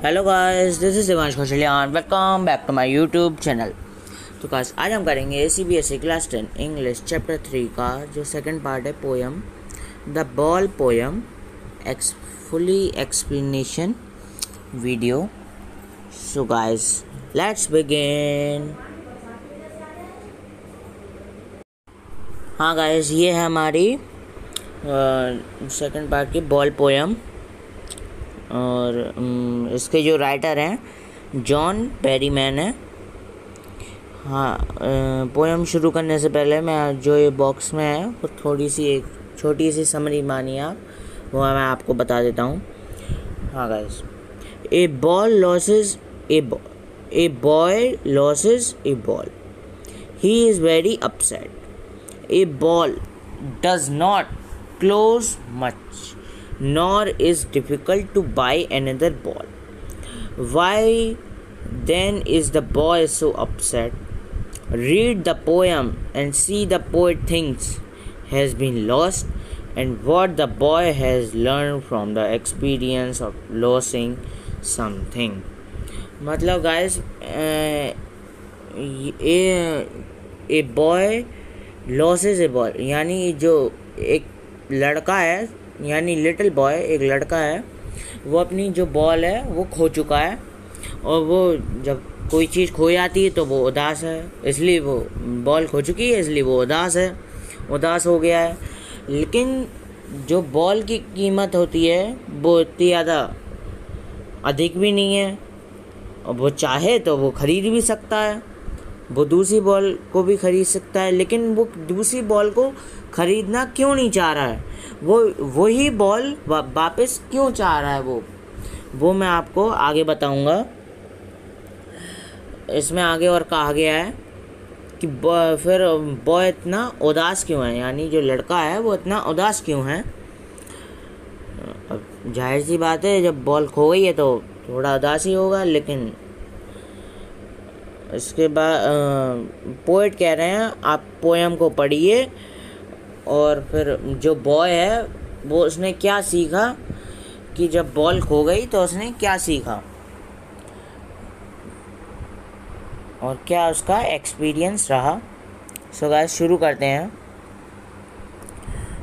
Hello guys, this is Devansh Kaushalya and welcome back to my YouTube channel. तो guys, आज हम करेंगे CBSE क्लास 10 इंग्लिश चैप्टर 3 का जो सेकंड पार्ट है, poem the ball poem fully explanation video. So guys, let's begin. हाँ guys, ये है हमारी सेकंड पार्ट की बॉल पोयम और इसके जो राइटर हैं जॉन पेरीमैन है। हाँ, पोएम शुरू करने से पहले मैं जो ये बॉक्स में है वो थोड़ी सी एक छोटी सी समरी मानिए आप, वो मैं आपको बता देता हूँ। हाँ guys, a boy losses a boy losses A ball, he is very upset. A ball does not close much nor is difficult to buy another ball. Why then is the boy so upset? Read the poem and see the poet thinks has been lost and what the boy has learned from the experience of losing something. मतलब guys, a boy loses a ball, यानी जो एक लड़का है, यानी little boy एक लड़का है, वो अपनी जो बॉल है वो खो चुका है। और वो जब कोई चीज़ खो जाती है तो वो उदास है, इसलिए वो बॉल खो चुकी है, इसलिए वो उदास हो गया है। लेकिन जो बॉल की कीमत होती है वो इतनी ज़्यादा अधिक भी नहीं है, और वो चाहे तो वो ख़रीद भी सकता है, वो दूसरी बॉल को भी ख़रीद सकता है। लेकिन वो दूसरी बॉल को ख़रीदना क्यों नहीं चाह रहा है, वही बॉल वापस क्यों चाह रहा है, वो मैं आपको आगे बताऊंगा। इसमें आगे और कहा गया है कि फिर बॉय इतना उदास क्यों है, यानी जो लड़का है वो इतना उदास क्यों है। अब जाहिर सी बात है, जब बॉल खो गई है तो थोड़ा उदास ही होगा। लेकिन इसके बाद पोएट कह रहे हैं आप पोएम को पढ़िए और फिर जो बॉय है वो उसने क्या सीखा, कि जब बॉल खो गई तो उसने क्या सीखा और क्या उसका एक्सपीरियंस रहा। सो गाइस, शुरू करते हैं।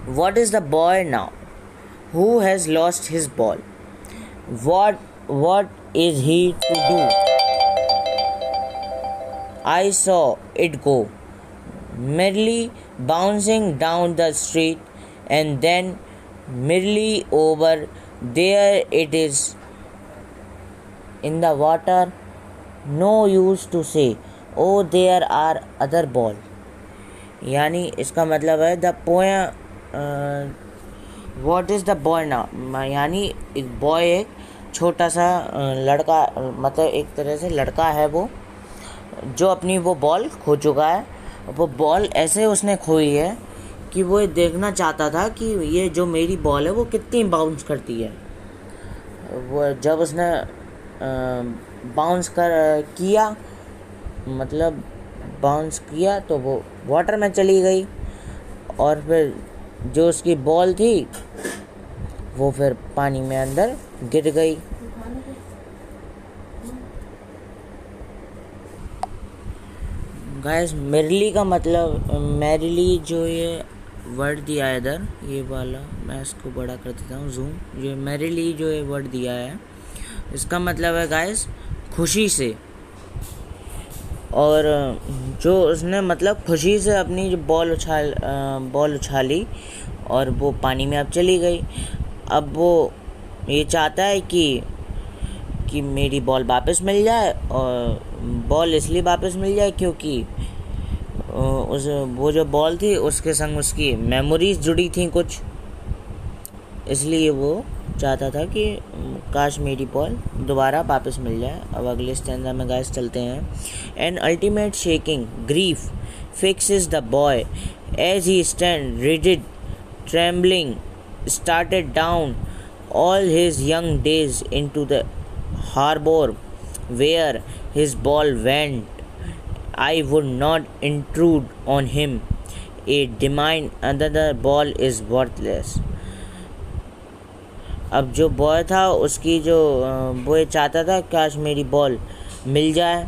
What is the boy now who has lost his ball, what is he to do? I saw it go, merrily bouncing down the street, and then merrily over there it is in the water. No use to say, oh there are other ball. यानी इसका मतलब है the poem what is the boy now, यानी एक boy एक छोटा सा लड़का, मतलब एक तरह से लड़का है वो, जो अपनी वो बॉल खो चुका है। वो बॉल ऐसे उसने खोई है कि वो देखना चाहता था कि ये जो मेरी बॉल है वो कितनी बाउंस करती है। वो जब उसने बाउंस किया तो वो वाटर में चली गई, और फिर जो उसकी बॉल थी वो फिर पानी में अंदर गिर गई। गाइस, मेरली का मतलब, मेरली जो ये वर्ड दिया है इधर, ये वाला मैं इसको बड़ा कर देता हूँ जूम। जो मेरली जो ये वर्ड दिया है इसका मतलब है गाइस खुशी से। और जो उसने मतलब खुशी से अपनी जो बॉल उछाली और वो पानी में अब चली गई। अब वो ये चाहता है कि मेरी बॉल वापस मिल जाए, और बॉल इसलिए वापस मिल जाए क्योंकि वो जो बॉल थी उसके संग उसकी मेमोरीज जुड़ी थी कुछ, इसलिए वो चाहता था कि काश मेरी बॉल दोबारा वापस मिल जाए। अब अगले स्टैंजा में गाइस चलते हैं। An ultimate shaking grief fixes the boy as he stand rigid trembling started down all his young days into the harbor where his ball went. I would not intrude on him. A demand another ball is worthless. अब जो boy था उसकी जो वो ये चाहता था काश मेरी बॉल मिल जाए,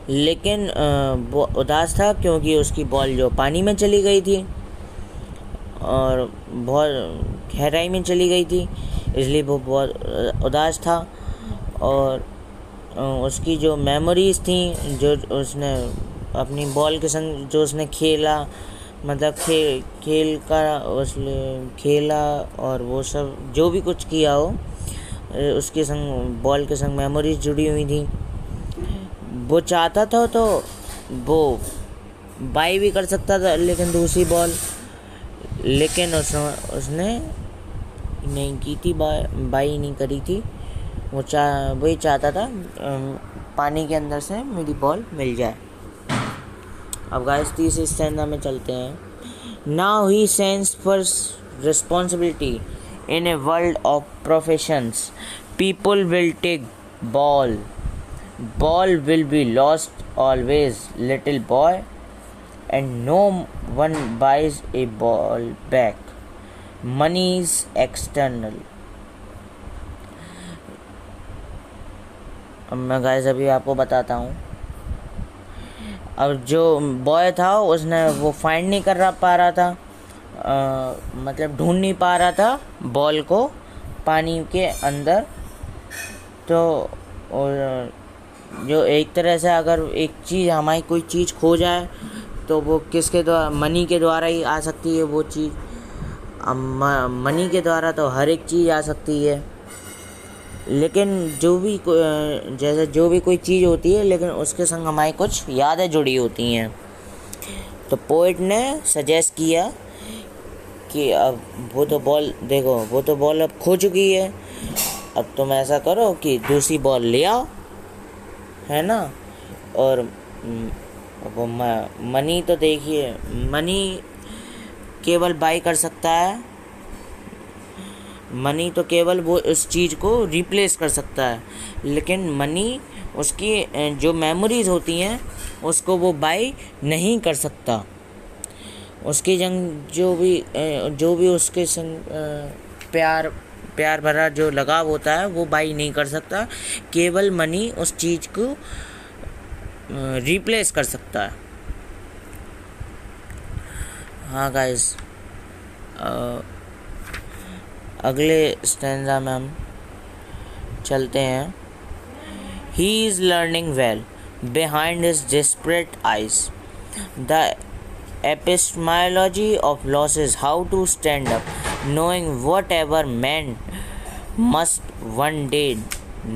लेकिन वो उदास था क्योंकि उसकी बॉल जो पानी में चली गई थी और बहुत गहराई में चली गई थी, इसलिए वो बहुत उदास था। और उसकी जो मेमोरीज़ थी, जो उसने अपनी बॉल के संग जो उसने खेला, मतलब खेल का उसने खेला और वो सब जो भी कुछ किया हो, उसके संग बॉल के संग मेमोरीज जुड़ी हुई थी। वो चाहता था तो वो बाई भी कर सकता था, लेकिन दूसरी बॉल, लेकिन उसने नहीं की थी, बाई नहीं करी थी। वही चाहता था पानी के अंदर से मेरी बॉल मिल जाए। अब गाइस तीसरे स्टैंडा में चलते हैं। Now he sense for responsibility in a world of professions, people will take ball will be lost always, little boy, and no one buys a ball back. Money is external. अब मैं guys अभी आपको बताता हूँ। अब जो boy था उसने वो फाइंड नहीं पा रहा था, मतलब ढूंढ नहीं पा रहा था बॉल को पानी के अंदर। तो जो एक तरह से अगर एक चीज़ हमारी कोई चीज़ खो जाए तो वो किसके द्वारा, मनी के द्वारा ही आ सकती है वो चीज़। मनी के द्वारा तो हर एक चीज़ आ सकती है, लेकिन जो भी कोई चीज़ होती है, लेकिन उसके संग हमारी कुछ यादें जुड़ी होती हैं। तो पोएट ने सजेस्ट किया कि अब वो तो बॉल अब खो चुकी है, अब तुम ऐसा करो कि दूसरी बॉल ले आओ, है ना। और वो मनी तो देखिए, मनी केवल बाई कर सकता है, मनी तो केवल वो उस चीज़ को रिप्लेस कर सकता है, लेकिन मनी उसकी जो मेमोरीज होती हैं उसको वो बाई नहीं कर सकता। उसकी जो भी उसके संग प्यार भरा जो लगाव होता है वो बाई नहीं कर सकता, केवल मनी उस चीज़ को रिप्लेस कर सकता है। हाँ गाइस, अगले स्टैंजा में हम चलते हैं। He is learning well behind his desperate eyes. The epistemology of loss is how to stand up, knowing whatever man must one day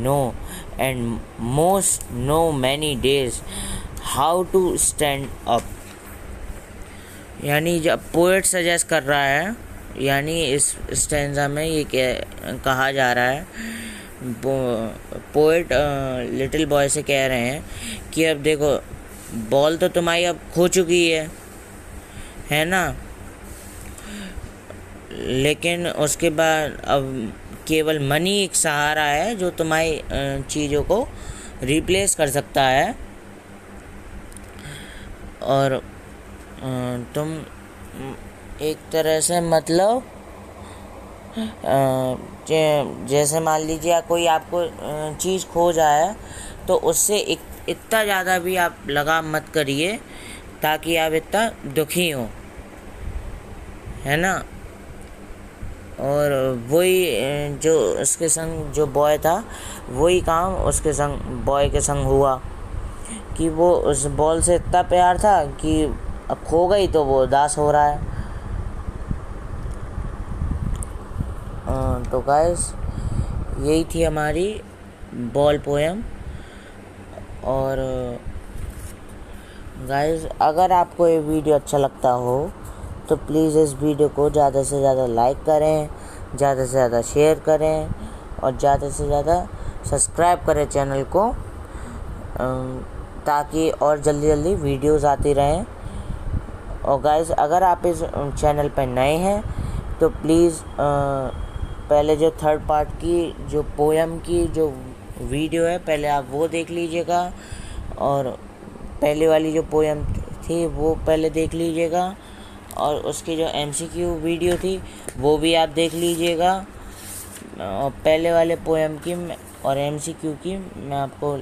know, and most know many days how to stand up. यानी जब poet suggest कर रहा है, यानी इस stanza में ये कहा जा रहा है, पोएट लिटिल बॉय से कह रहे हैं कि अब देखो बॉल तो तुम्हारी अब खो चुकी है ना, लेकिन उसके बाद अब केवल मनी एक सहारा है जो तुम्हारी चीज़ों को रिप्लेस कर सकता है। और तुम एक तरह से मतलब जैसे मान लीजिए कोई आपको चीज़ खो जाए तो उससे इतना ज़्यादा भी आप लगाव मत करिए ताकि आप इतना दुखी हो, है ना। और वही जो उसके संग जो बॉय था वही काम उसके संग बॉय के संग हुआ कि वो उस बॉल से इतना प्यार था कि अब खो गई तो वो उदास हो रहा है। तो गाइस यही थी हमारी बॉल पोएम। और गाइस अगर आपको ये वीडियो अच्छा लगता हो तो प्लीज़ इस वीडियो को ज़्यादा से ज़्यादा लाइक करें, ज़्यादा से ज़्यादा शेयर करें और ज़्यादा से ज़्यादा सब्सक्राइब करें चैनल को, ताकि और जल्दी वीडियोस आती रहें। और गाइस अगर आप इस चैनल पर नए हैं तो प्लीज़ पहले जो थर्ड पार्ट की जो पोएम की जो वीडियो है पहले आप वो देख लीजिएगा, और पहले वाली जो पोएम थी वो पहले देख लीजिएगा। और उसकी जो MCQ वीडियो थी वो भी आप देख लीजिएगा। और पहले वाले पोएम की और MCQ की मैं आपको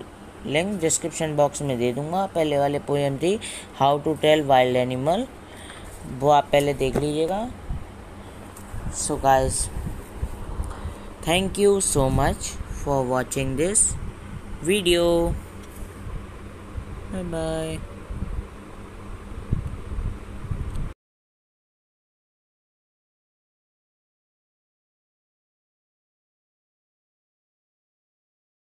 लिंक डिस्क्रिप्शन बॉक्स में दे दूँगा। पहले वाले पोएम थी how to tell wild animal, वो आप पहले देख लीजिएगा। So guys, thank you so much for watching this video. Bye bye.